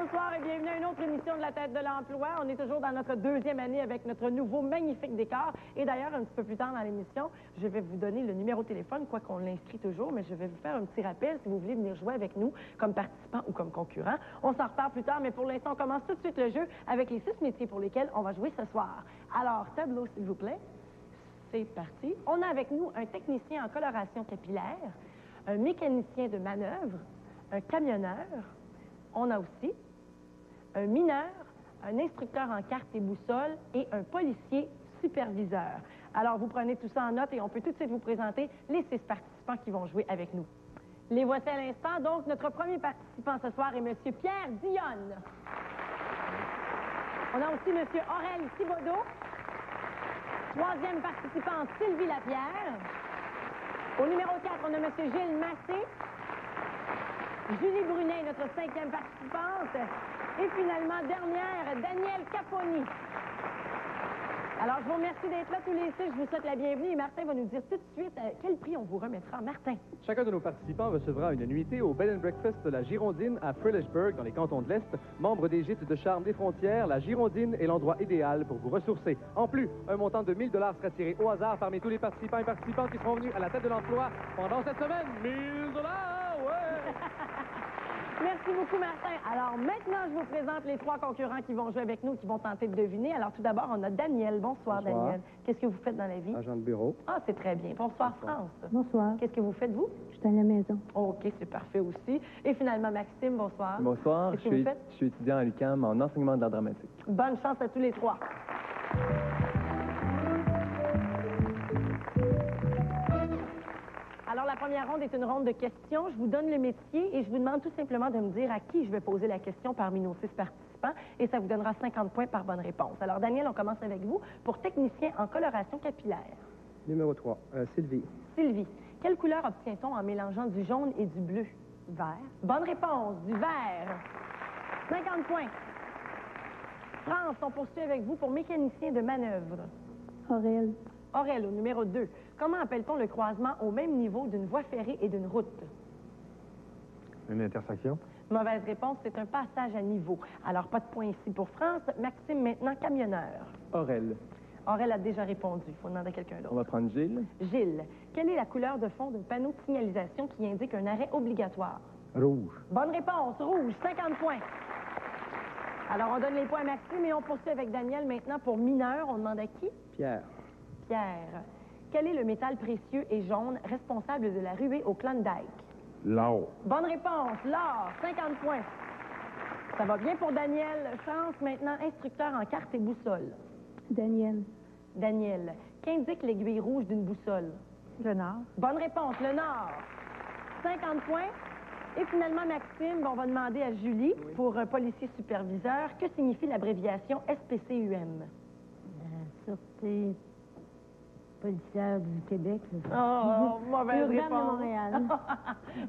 Bonsoir et bienvenue à une autre émission de la Tête de l'Emploi. On est toujours dans notre deuxième année avec notre nouveau magnifique décor. Et d'ailleurs, un petit peu plus tard dans l'émission, je vais vous donner le numéro de téléphone, quoi qu'on l'inscrit toujours, mais je vais vous faire un petit rappel si vous voulez venir jouer avec nous comme participant ou comme concurrent. On s'en reparle plus tard, mais pour l'instant, on commence tout de suite le jeu avec les 6 métiers pour lesquels on va jouer ce soir. Alors, tableau, s'il vous plaît. C'est parti. On a avec nous un technicien en coloration capillaire, un mécanicien de manœuvre, un camionneur. On a aussi un mineur, un instructeur en carte et boussole et un policier superviseur. Alors, vous prenez tout ça en note et on peut tout de suite vous présenter les 6 participants qui vont jouer avec nous. Les voici à l'instant. Donc, notre premier participant ce soir est M. Pierre Dionne. On a aussi M. Aurel Thibodeau. Troisième participant, Sylvie Lapierre. Au numéro 4, on a M. Gilles Massé. Julie Brunet, notre 5e participante. Et finalement, dernière, Daniel Caponi. Alors, je vous remercie d'être là tous les 6. Je vous souhaite la bienvenue. Et Martin va nous dire tout de suite quel prix on vous remettra. Martin. Chacun de nos participants recevra une nuitée au Bed and Breakfast de la Girondine à Frelichburg, dans les cantons de l'Est. Membre des Gîtes de charme des frontières, la Girondine est l'endroit idéal pour vous ressourcer. En plus, un montant de 1000 $ sera tiré au hasard parmi tous les participants et participantes qui seront venus à la Tête de l'Emploi pendant cette semaine. 1000 $, ouais! Merci beaucoup, Martin. Alors, maintenant, je vous présente les 3 concurrents qui vont jouer avec nous, qui vont tenter de deviner. Alors, tout d'abord, on a Daniel. Bonsoir, Daniel. Qu'est-ce que vous faites dans la vie? Agent de bureau. Ah, c'est très bien. Bonsoir, France. Bonsoir. Qu'est-ce que vous faites, vous? Je suis à la maison. OK, c'est parfait aussi. Et finalement, Maxime, bonsoir. Bonsoir. Qu'est-ce que vous faites? Je suis étudiant à l'UQAM en enseignement de l'art dramatique. Bonne chance à tous les 3. Alors, la première ronde est une ronde de questions. Je vous donne le métier et je vous demande tout simplement de me dire à qui je vais poser la question parmi nos 6 participants et ça vous donnera 50 points par bonne réponse. Alors, Daniel, on commence avec vous pour technicien en coloration capillaire. Numéro 3, Sylvie. Sylvie, quelle couleur obtient-on en mélangeant du jaune et du bleu? Vert. Bonne réponse, du vert. 50 points. France, on poursuit avec vous pour mécanicien de manœuvre. Aurel. Aurel, au numéro 2. Comment appelle-t-on le croisement au même niveau d'une voie ferrée et d'une route? Une intersection. Mauvaise réponse, c'est un passage à niveau. Alors, pas de point ici pour France. Maxime, maintenant, camionneur. Aurel. Aurel a déjà répondu. Il faut demander à quelqu'un On d'autre. va prendre Gilles. Gilles, quelle est la couleur de fond d'un panneau de signalisation qui indique un arrêt obligatoire? Rouge. Bonne réponse, rouge, 50 points. Alors, on donne les points à Maxime et on poursuit avec Daniel maintenant pour mineur. On demande à qui? Pierre. Pierre. Quel est le métal précieux et jaune responsable de la ruée au Klondike? L'or. Bonne réponse, l'or, 50 points. Ça va bien pour Daniel. France, maintenant, instructeur en carte et boussole. Daniel. Daniel, qu'indique l'aiguille rouge d'une boussole? Le Nord. Bonne réponse, le nord. 50 points. Et finalement, Maxime, on va demander à Julie, pour un policier superviseur, que signifie l'abréviation SPCUM? Sûreté policière du Québec. Oh, mauvaise Urbaine réponse. de Montréal.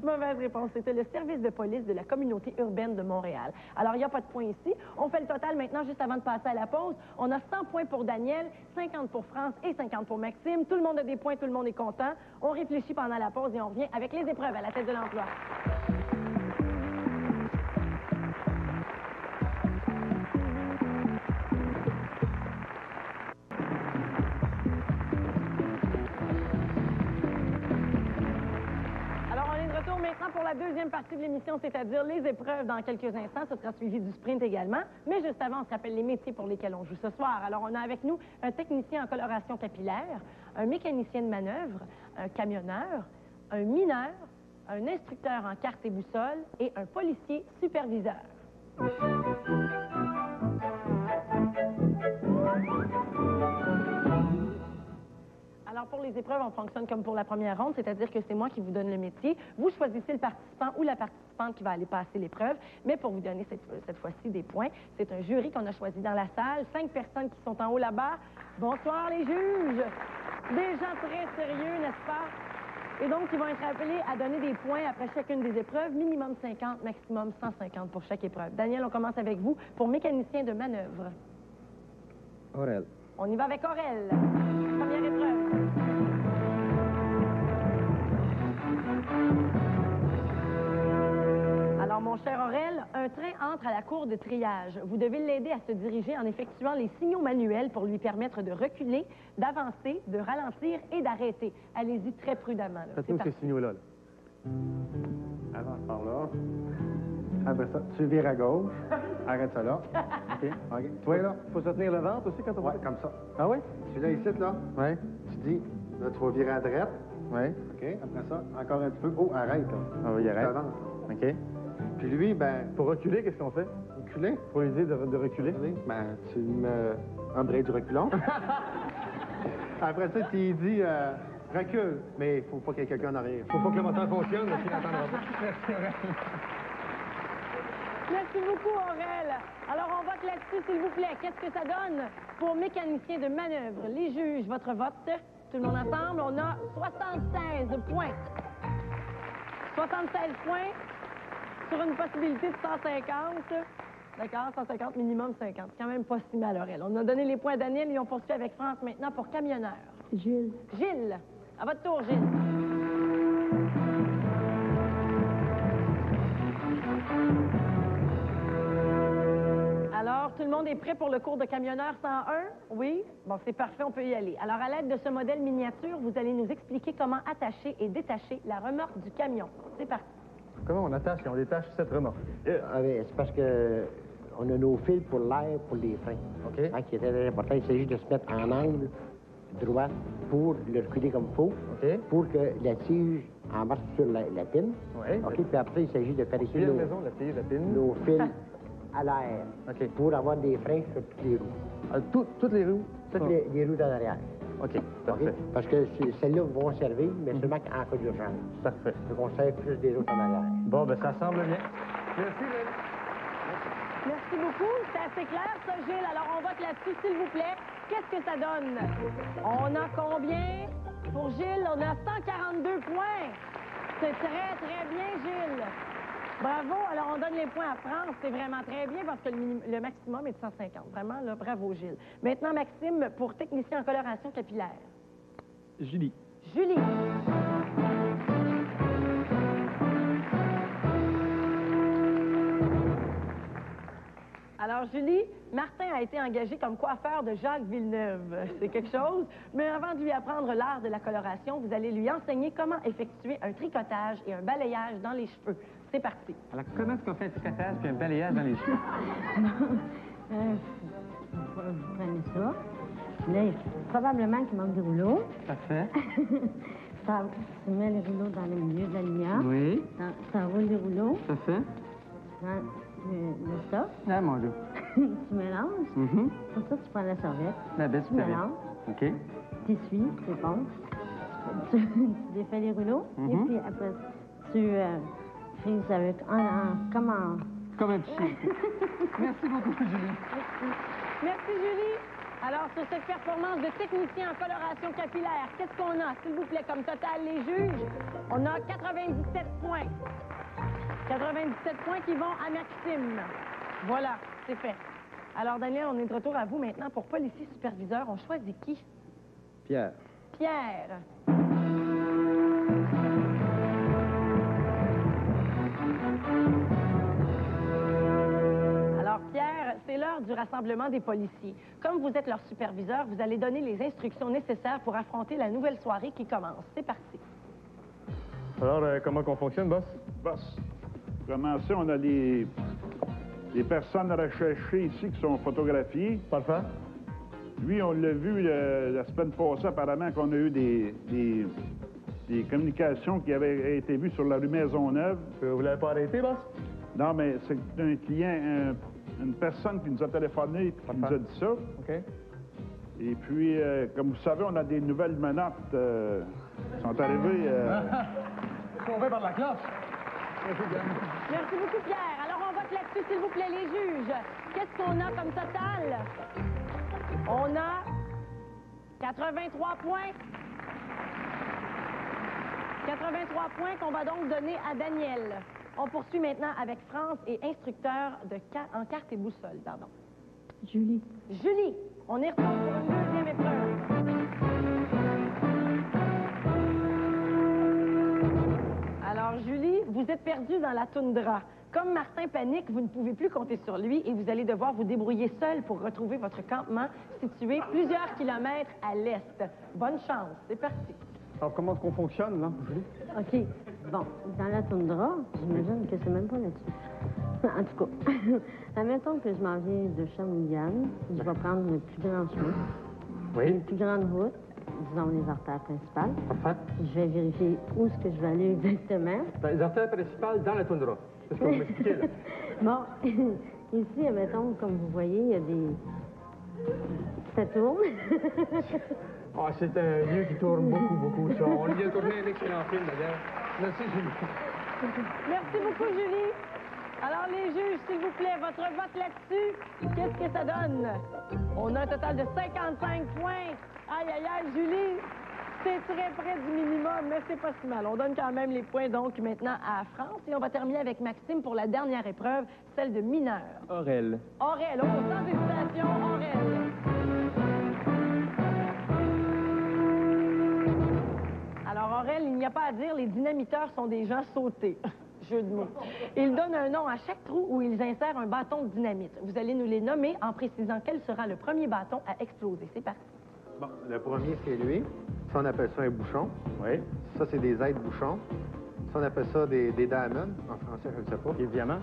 Mauvaise réponse. C'était le service de police de la communauté urbaine de Montréal. Alors, il n'y a pas de points ici. On fait le total maintenant, juste avant de passer à la pause. On a 100 points pour Daniel, 50 pour France et 50 pour Maxime. Tout le monde a des points, tout le monde est content. On réfléchit pendant la pause et on revient avec les épreuves à la Tête de l'Emploi. Maintenant, pour la deuxième partie de l'émission, c'est-à-dire les épreuves dans quelques instants, ce sera suivi du sprint également. Mais juste avant, on se rappelle les métiers pour lesquels on joue ce soir. Alors, on a avec nous un technicien en coloration capillaire, un mécanicien de manœuvre, un camionneur, un mineur, un instructeur en carte et boussole et un policier superviseur. Alors, pour les épreuves, on fonctionne comme pour la première ronde, c'est-à-dire que c'est moi qui vous donne le métier. Vous choisissez le participant ou la participante qui va aller passer l'épreuve. Mais pour vous donner cette fois-ci des points, c'est un jury qu'on a choisi dans la salle. 5 personnes qui sont en haut là-bas. Bonsoir, les juges! Des gens très sérieux, n'est-ce pas? Et donc, ils vont être appelés à donner des points après chacune des épreuves, minimum 50, maximum 150 pour chaque épreuve. Daniel, on commence avec vous pour mécanicien de manœuvre. Aurel. On y va avec Aurel. Première épreuve. Alors, mon mon cher Aurel, un train entre à la cour de triage. Vous devez l'aider à se diriger en effectuant les signaux manuels pour lui permettre de reculer, d'avancer, de ralentir et d'arrêter. Allez-y très prudemment. Faites-nous ces signaux-là. Avance par là. Après ça, tu vires à gauche. Arrête ça là. OK. OK. Toi, là. Faut se tenir le ventre aussi quand on Ouais, comme ça. Ah oui? Celui-là, ici, là. Oui. Tu dis, là, tu vas virer à droite. Oui. OK. Après ça, encore un petit peu. Oh, arrête, là. Ah oui, Tu arrête. avances. OK. Puis lui, ben, Pour reculer, qu'est-ce qu'on fait? reculer. Pour lui dire de reculer? Ben, tu mets un brin du reculon. Après ça, tu lui dis, recule. Mais il faut pas qu'il y ait quelqu'un en arrière. Faut pas que le moteur fonctionne, mais qu'il n'entendra pas. Merci beaucoup, Aurel. Alors, on vote là-dessus, s'il vous plaît. Qu'est-ce que ça donne pour mécanicien de manœuvre? Les juges, votre vote. Tout le monde ensemble, on a 76 points. 76 points sur une possibilité de 150. D'accord, 150, minimum 50. C'est quand même pas si mal, Aurel. On a donné les points à Daniel et on poursuit avec France maintenant pour camionneur. Gilles. Gilles, à votre tour, Gilles. Alors, tout le monde est prêt pour le cours de camionneur 101? Oui? Bon, c'est parfait, on peut y aller. Alors, à l'aide de ce modèle miniature, vous allez nous expliquer comment attacher et détacher la remorque du camion. C'est parti. Comment on attache et on détache cette remorque? C'est parce que on a nos fils pour l'air, pour les freins. OK. Hein, qui est très important. Il s'agit de se mettre en angle droit pour le reculer comme il faut, OK. pour que la tige embarque sur la pine. Oui. OK, puis après, il s'agit de caresser Puis la maison, la tige, la pine. nos fils à l'air OK. pour avoir des freins sur toutes les roues. Ah, toutes les roues? Toutes les roues en arrière. OK, OK? parfait. Parce que celles-là vont servir, mais seulement en cas d'urgence. Parfait. Donc, on sert plus des autres en arrière. Bon, ben ça semble bien. Merci, Gilles. Merci beaucoup. C'est assez clair, ça, Gilles. Alors, on vote là-dessus, s'il vous plaît. Qu'est-ce que ça donne? On a combien? Pour Gilles, on a 142 points. C'est très, très bien, Gilles. Bravo. Alors, on donne les points à France. C'est vraiment très bien parce que le maximum est de 150. Vraiment, là, bravo, Gilles. Maintenant, Maxime, pour technicien en coloration capillaire. Julie. Julie. Alors, Julie, Martin a été engagé comme coiffeur de Jacques Villeneuve. C'est quelque chose. Mais avant de lui apprendre l'art de la coloration, vous allez lui enseigner comment effectuer un tricotage et un balayage dans les cheveux. C'est parti. Alors, comment est-ce qu'on fait un tricotage puis un balayage dans les cheveux? Vous prenez ça. Là, probablement qu'il manque de rouleaux. Parfait. Tu mets les rouleaux dans le milieu de la lumière. Oui, Tu enroules les rouleaux. parfait. Tu prends le stock. Ah, mon Dieu. Tu mélanges. Mhm. Pour ça, tu prends la serviette. La bête Tu mélanges. OK. Tu essuies, tu éponges. Tu défais les rouleaux. Et puis après, tu frises avec Comme un petit. Merci beaucoup, Julie. Merci, Julie. Alors, sur cette performance de technicien en coloration capillaire, qu'est-ce qu'on a, s'il vous plaît, comme total, les juges? On a 97 points. 97 points qui vont à Maxime. Voilà, c'est fait. Alors, Daniel, on est de retour à vous maintenant. Pour policier superviseur, on choisit qui? Pierre. Pierre. Alors, Pierre, c'est l'heure du rassemblement des policiers. Comme vous êtes leur superviseur, vous allez donner les instructions nécessaires pour affronter la nouvelle soirée qui commence. C'est parti. Alors, comment qu'on fonctionne, boss? Boss, commencer, on a les personnes recherchées ici qui sont photographiées. Parfait. Lui, on l'a vu la semaine passée, apparemment, qu'on a eu des communications qui avaient été vues sur la rue Maisonneuve. Vous l'avez pas arrêté, boss? Non, mais c'est un client, une personne qui nous a téléphoné et qui nous a dit ça. OK. Et puis, comme vous savez, on a des nouvelles menottes qui sont arrivées. Sauvé par la cloche. Merci beaucoup, Pierre. Alors, on vote là-dessus, s'il vous plaît, les juges. Qu'est-ce qu'on a comme total? On a 83 points. 83 points qu'on va donc donner à Daniel. On poursuit maintenant avec France et instructeur en carte et boussole, pardon. Julie. Julie, on y retourne pour une deuxième épreuve. Alors, Julie, vous vous êtes perdu dans la toundra. Comme Martin panique, vous ne pouvez plus compter sur lui et vous allez devoir vous débrouiller seul pour retrouver votre campement situé plusieurs kilomètres à l'est. Bonne chance, c'est parti. Alors, comment est-ce qu'on fonctionne, là, Julie? OK. Bon, dans la toundra, j'imagine que c'est même pas là-dessus. En tout cas, admettons que je m'en viens de Shawinigan, je vais prendre le plus grand chemin. Oui. Une plus grande route, disons les artères principales. Parfait. Je vais vérifier où est-ce que je vais aller exactement. Les artères principales dans la toundra. C'est ce que vous m'expliquez, là. Bon, ici, admettons, comme vous voyez, il y a des... Ça tourne. Ah, c'est un lieu qui tourne beaucoup, ça. On y a tourné un excellent film, d'ailleurs. Merci, Julie. Merci beaucoup, Julie. Alors, les juges, s'il vous plaît, votre vote là-dessus, qu'est-ce que ça donne? On a un total de 55 points. Aïe, aïe, aïe, Julie, c'est très près du minimum, mais c'est pas si mal. On donne quand même les points, donc, maintenant à France. Et on va terminer avec Maxime pour la dernière épreuve, celle de mineur. Aurel. Aurel, oh, sans hésitation, Aurel. Alors, Aurel, il n'y a pas à dire, les dynamiteurs sont des gens sautés. Jeu de mots. Ils donnent un nom à chaque trou où ils insèrent un bâton de dynamite. Vous allez nous les nommer en précisant quel sera le premier bâton à exploser. C'est parti. Bon, le premier, c'est lui. Ça, on appelle ça un bouchon. Oui. Ça, c'est des aides-bouchons. Ça, on appelle ça des diamonds. En français, je ne sais pas. Des diamants.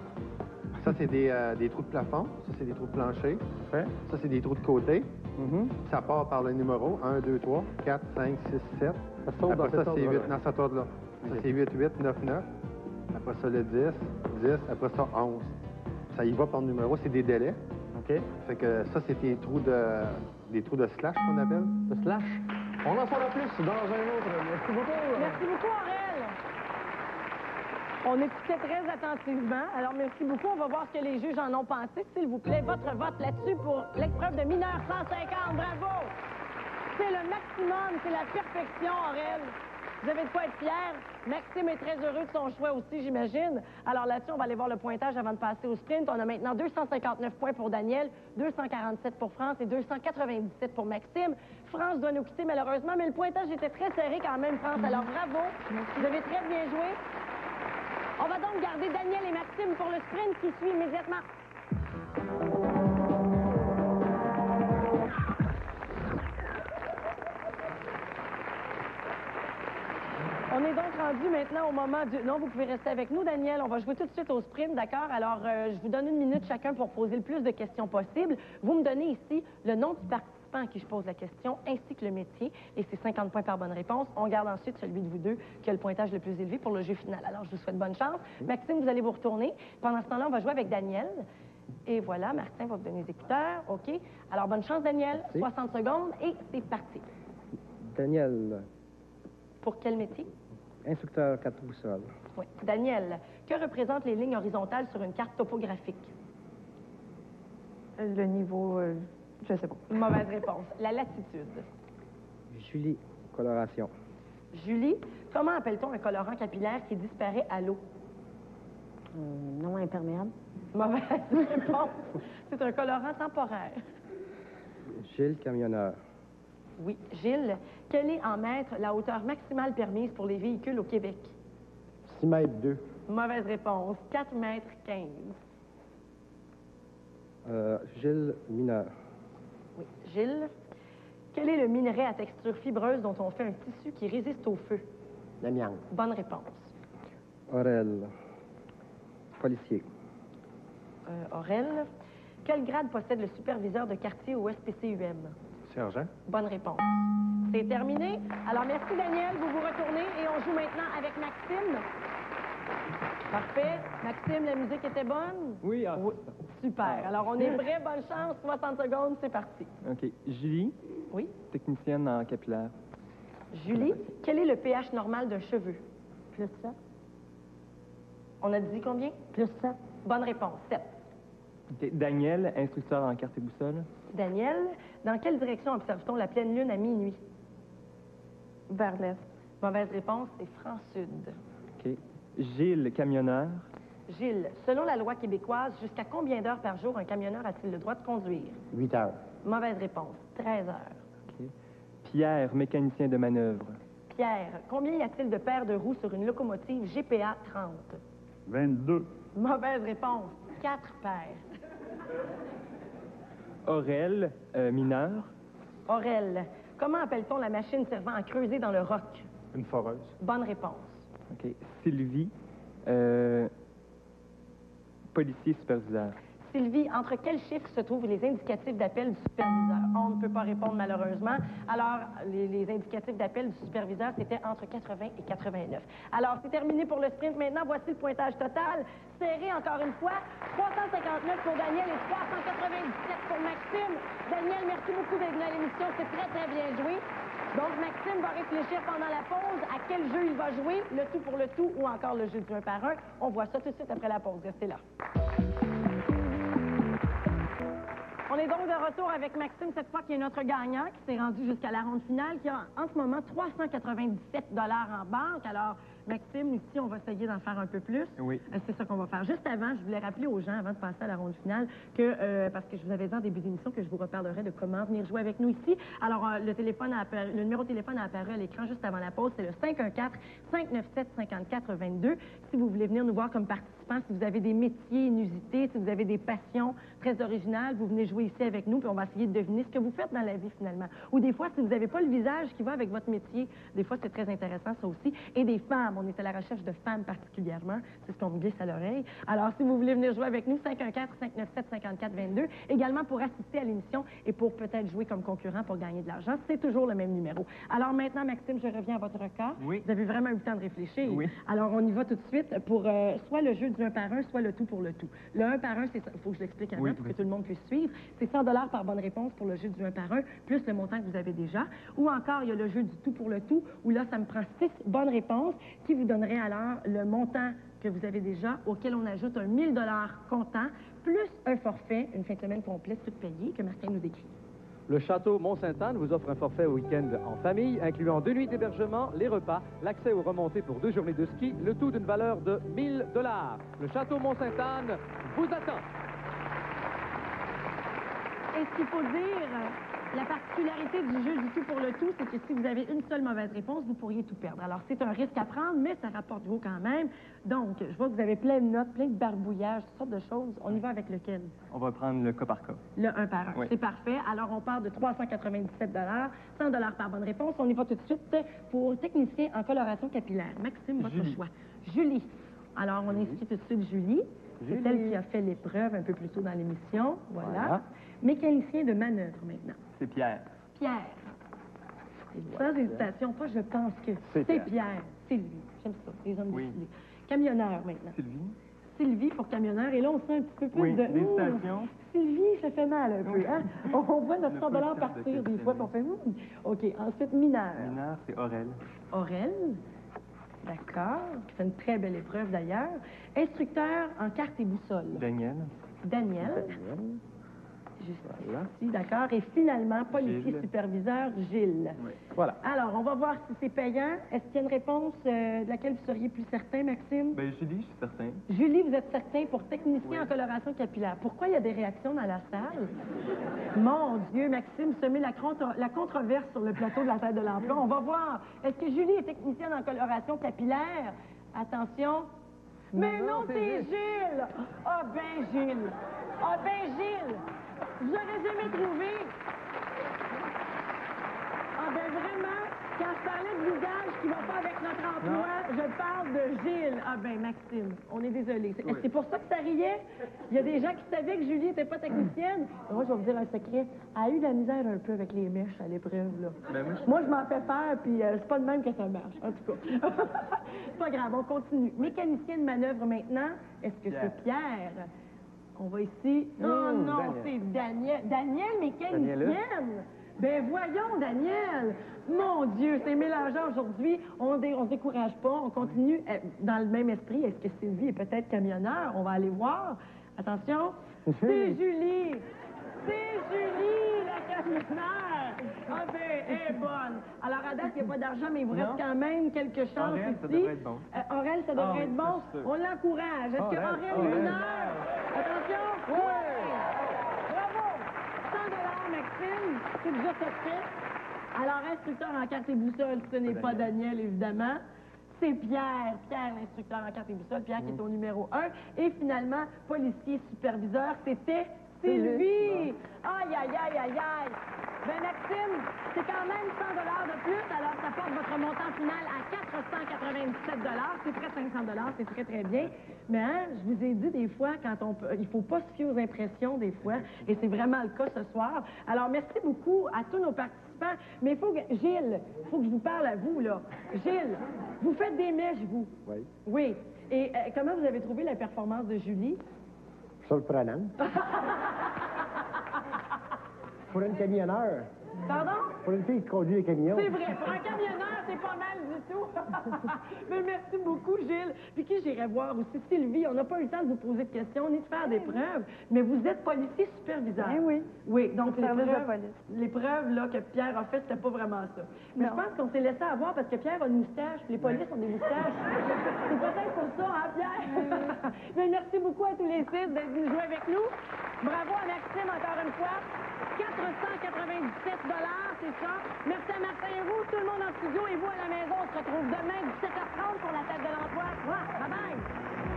Ça, c'est des trous de plafond. Ça, c'est des trous de plancher. Parfait. Ça, c'est des trous de côté. Mhm. Ça part par le numéro 1, 2, 3, 4, 5, 6, 7. Ça saute dans Après cet ça, c'est ordre-là. 8 dans cet ordre-là. Ça, c'est 8, 8, 9, 9. Après ça, le 10, 10. Après ça, 11. Ça y va par numéro. C'est des délais. OK. Fait que ça, c'est des trous de slash qu'on appelle. Le slash. On en saura plus dans un autre. Merci beaucoup. Merci beaucoup, Aurel. On écoutait très attentivement. Alors, merci beaucoup. On va voir ce que les juges en ont pensé. S'il vous plaît, votre vote là-dessus pour l'épreuve de mineur 150. Bravo! C'est le maximum, c'est la perfection, Aurel. Vous avez de quoi être fier. Maxime est très heureux de son choix aussi, j'imagine. Alors là-dessus, on va aller voir le pointage avant de passer au sprint. On a maintenant 259 points pour Daniel, 247 pour France et 297 pour Maxime. France doit nous quitter malheureusement, mais le pointage était très serré quand même, France. Alors bravo, vous avez très bien joué. On va donc garder Daniel et Maxime pour le sprint qui suit immédiatement. On est donc rendu maintenant au moment du... Non, vous pouvez rester avec nous, Daniel. On va jouer tout de suite au sprint, d'accord? Alors, je vous donne 1 minute chacun pour poser le plus de questions possible. Vous me donnez ici le nom du participant à qui je pose la question, ainsi que le métier, et c'est 50 points par bonne réponse. On garde ensuite celui de vous deux qui a le pointage le plus élevé pour le jeu final. Alors, je vous souhaite bonne chance. Maxime, vous allez vous retourner. Pendant ce temps-là, on va jouer avec Daniel. Et voilà, Martin va vous donner les écouteurs. OK. Alors, bonne chance, Daniel. 60 secondes et c'est parti. Daniel, Pour quel métier? instructeur 4 boussoles. Oui. Daniel, que représentent les lignes horizontales sur une carte topographique? Le niveau, je sais pas. Mauvaise réponse. La latitude. Julie, coloration. Julie, comment appelle-t-on un colorant capillaire qui disparaît à l'eau? Non imperméable. Mauvaise réponse. C'est un colorant temporaire. Gilles, camionneur. Oui. Gilles, quelle est en mètres la hauteur maximale permise pour les véhicules au Québec? 6 mètres 2. Mauvaise réponse. 4 mètres 15. Gilles, mineur. Oui. Gilles, quel est le minerai à texture fibreuse dont on fait un tissu qui résiste au feu? L'amiante. Bonne réponse. Aurel, policier. Aurel, quel grade possède le superviseur de quartier au SPCUM? Sergent. Bonne réponse. C'est terminé. Alors, merci, Daniel. Vous vous retournez et on joue maintenant avec Maxime. Parfait. Maxime, la musique était bonne? Oui, Super. Alors, on est prêts. Bonne chance. 60 secondes, c'est parti. OK. Julie, Oui. technicienne en capillaire. Julie, quel est le pH normal d'un cheveu? Plus ça. On a dit combien? Plus ça. Bonne réponse. 7. OK. Daniel, instructeur en carte et boussole. Daniel, dans quelle direction observe-t-on la pleine lune à minuit? Vers l'est. Mauvaise réponse, c'est franc-sud. OK. Gilles, camionneur. Gilles, selon la loi québécoise, jusqu'à combien d'heures par jour un camionneur a-t-il le droit de conduire? 8 heures. Mauvaise réponse, 13 heures. OK. Pierre, mécanicien de manœuvre. Pierre. Combien y a-t-il de paires de roues sur une locomotive GPA 30? 22. Mauvaise réponse. 4 paires. Aurel, mineur. Aurel. Comment appelle-t-on la machine servant à creuser dans le roc? Une foreuse. Bonne réponse. OK. Sylvie, policier superviseur. Sylvie, entre quels chiffres se trouvent les indicatifs d'appel du superviseur? On ne peut pas répondre malheureusement. Alors, les indicatifs d'appel du superviseur, c'était entre 80 et 89. Alors, c'est terminé pour le sprint. Maintenant, voici le pointage total. Serré encore une fois. 359 pour Daniel et 397 pour Maxime. Daniel, merci beaucoup d'être venu à l'émission. C'est très, très bien joué. Donc, Maxime va réfléchir pendant la pause à quel jeu il va jouer, le tout pour le tout ou encore le jeu du 1 par 1. On voit ça tout de suite après la pause. Restez là. On est donc de retour avec Maxime, cette fois qui est notre gagnant, qui s'est rendu jusqu'à la ronde finale, qui a en ce moment 397 $ en banque. Alors, Maxime, ici, on va essayer d'en faire un peu plus. Oui. C'est ça qu'on va faire. Juste avant, je voulais rappeler aux gens, avant de passer à la ronde finale, que, parce que je vous avais dit en début d'émission que je vous reparlerai de comment venir jouer avec nous ici. Alors, le numéro de téléphone a apparu à l'écran juste avant la pause, c'est le 514-597-5422. Si vous voulez venir nous voir comme participant, si vous avez des métiers inusités, si vous avez des passions très originales, vous venez jouer ici avec nous, puis on va essayer de deviner ce que vous faites dans la vie, finalement. Ou des fois, si vous n'avez pas le visage qui va avec votre métier, des fois, c'est très intéressant, ça aussi. Et des femmes, on est à la recherche de femmes particulièrement, c'est ce qu'on me glisse à l'oreille. Alors, si vous voulez venir jouer avec nous, 514-597-5422, également pour assister à l'émission et pour peut-être jouer comme concurrent pour gagner de l'argent, c'est toujours le même numéro. Alors maintenant, Maxime, je reviens à votre cas. Oui. Vous avez vraiment eu le temps de réfléchir. Oui. Alors, on y va tout de suite pour soit le jeu du 1 par 1, soit le tout pour le tout. Le 1 par 1, c'est ça. Il faut que je l'explique avant pour que tout le monde puisse suivre. C'est 100 $ par bonne réponse pour le jeu du 1 par 1, plus le montant que vous avez déjà. Ou encore, il y a le jeu du tout pour le tout, où là, ça me prend 6 bonnes réponses qui vous donneraient alors le montant que vous avez déjà, auquel on ajoute un 1000 $ comptant, plus un forfait, une fin de semaine complète, toute payée, que Martin nous décrit. Le Château Mont-Sainte-Anne vous offre un forfait au week-end en famille, incluant 2 nuits d'hébergement, les repas, l'accès aux remontées pour 2 journées de ski, le tout d'une valeur de 1000 $. Le Château Mont-Sainte-Anne vous attend. Et ce qu'il faut dire, la particularité du jeu du tout pour le tout, c'est que si vous avez une seule mauvaise réponse, vous pourriez tout perdre. Alors, c'est un risque à prendre, mais ça rapporte gros quand même. Donc, je vois que vous avez plein de notes, plein de barbouillages, toutes sortes de choses. On y va avec lequel? On va prendre le cas par cas. Le 1 par 1. Oui. C'est parfait. Alors, on part de 397 $, 100 $ par bonne réponse. On y va tout de suite pour technicien en coloration capillaire. Maxime, votre Julie. choix. Julie. Alors, on inscrit tout de suite Julie. C'est Julie. celle qui a fait l'épreuve un peu plus tôt dans l'émission. Voilà. Mécanicien de manœuvre maintenant. C'est Pierre. Pierre. Sans hésitation, pas je pense que. C'est C'est Pierre. Pierre. Sylvie. J'aime ça, les hommes Oui. décidés. Camionneur maintenant. Sylvie. Sylvie pour camionneur. Et là, on sent un petit peu plus Oui, de. l'hésitation. Sylvie, ça fait mal un peu. Oui. Hein? On voit notre Le 100 positif de partir des questionner. fois, puis on fait. OK. Ensuite, mineur. Mineur, c'est Aurel. Aurel. D'accord. Qui fait une très belle épreuve d'ailleurs. Instructeur en carte et boussole. Daniel. Daniel. Juste ici, d'accord. Et finalement, policier Gilles. superviseur, Gilles. Oui. Voilà. Alors, on va voir si c'est payant. Est-ce qu'il y a une réponse de laquelle vous seriez plus certain, Maxime? Ben, Julie, je suis certain. Julie, vous êtes certain pour technicien Oui. en coloration capillaire. Pourquoi il y a des réactions dans la salle? Mon Dieu, Maxime, semer la controverse sur le plateau de la Tête de l'Emploi. On va voir. Est-ce que Julie est technicienne en coloration capillaire? Attention. Mais non, c'est Gilles! Ah ben, Gilles! Ah ben, Gilles! Vous aurez jamais trouvé! Ah ben, vraiment, quand je parlais de visage qui va pas avec notre emploi, je parle de Gilles. Ah ben, Maxime, on est désolé. C'est pour ça que ça riait? Il y a des gens qui savaient que Julie n'était pas technicienne. Moi, je vais vous dire un secret. Elle a eu de la misère un peu avec les mèches à l'épreuve, là. Ben, Moi, je m'en fais faire, puis c'est pas de même que ça marche, en tout cas. C'est pas grave, on continue. Mécanicien de manœuvre maintenant, est-ce que Pierre. c'est Pierre? On va ici. Oh non, c'est Daniel. Daniel, mécanicienne? Ben voyons, Daniel! Mon Dieu, c'est mélangeant aujourd'hui. On se décourage pas, on continue dans le même esprit. Est-ce que Sylvie est peut-être camionneur? On va aller voir. Attention. C'est Julie! C'est Julie, la camionneur! Ah ben, elle est bonne. Alors, à date, il n'y a pas d'argent, mais il vous reste quand même quelques chances Aurel, ici. ça devrait être bon. Aurel, ça devrait être oui, bon. c'est sûr. On l'encourage. Est-ce que Aurel est mineur? Attention! Oui! Bravo! 100 $, Maxime. C'est déjà fait. Alors, instructeur en carte et boussole, ce n'est pas Daniel, évidemment. C'est Pierre. Pierre, l'instructeur en carte et boussole. Pierre qui est au numéro 1. Et finalement, policier superviseur, c'était Sylvie. Aïe, aïe, aïe, aïe, aïe. Ben Maxime, c'est quand même 100 $ de plus. Alors, ça porte votre montant final à 497 $. C'est près de 500 $. C'est très, très bien. Mais hein, je vous ai dit des fois, il faut pas se fier aux impressions des fois. Et c'est vraiment le cas ce soir. Alors, merci beaucoup à tous nos participants. Mais Gilles, il faut que je vous parle à vous, là. Gilles, vous faites des mèches, vous. Oui. Oui. Et comment vous avez trouvé la performance de Julie? Surprenant. Pour un camionneur. Pardon? Pour une fille qui conduit les camions. C'est vrai, pour un camionneur, c'est pas mal du tout. Mais merci beaucoup, Gilles. Puis qui j'irai voir aussi? Sylvie, on n'a pas eu le temps de vous poser de questions ni de faire des preuves, mais vous êtes policier superviseur. Eh oui. Oui, donc Service de police. les preuves là, que Pierre a faites, c'était pas vraiment ça. Mais je pense qu'on s'est laissé avoir parce que Pierre a une moustache, puis les polices ont des moustaches. C'est peut-être pour ça, hein, Pierre? Mais merci beaucoup à tous les six d'être venus jouer avec nous. Bravo à Maxime encore une fois. 497 $, c'est ça. Merci à Martin et vous, tout le monde en studio et vous à la maison. On se retrouve demain 17h30 pour la tête de l'emploi. Bye bye!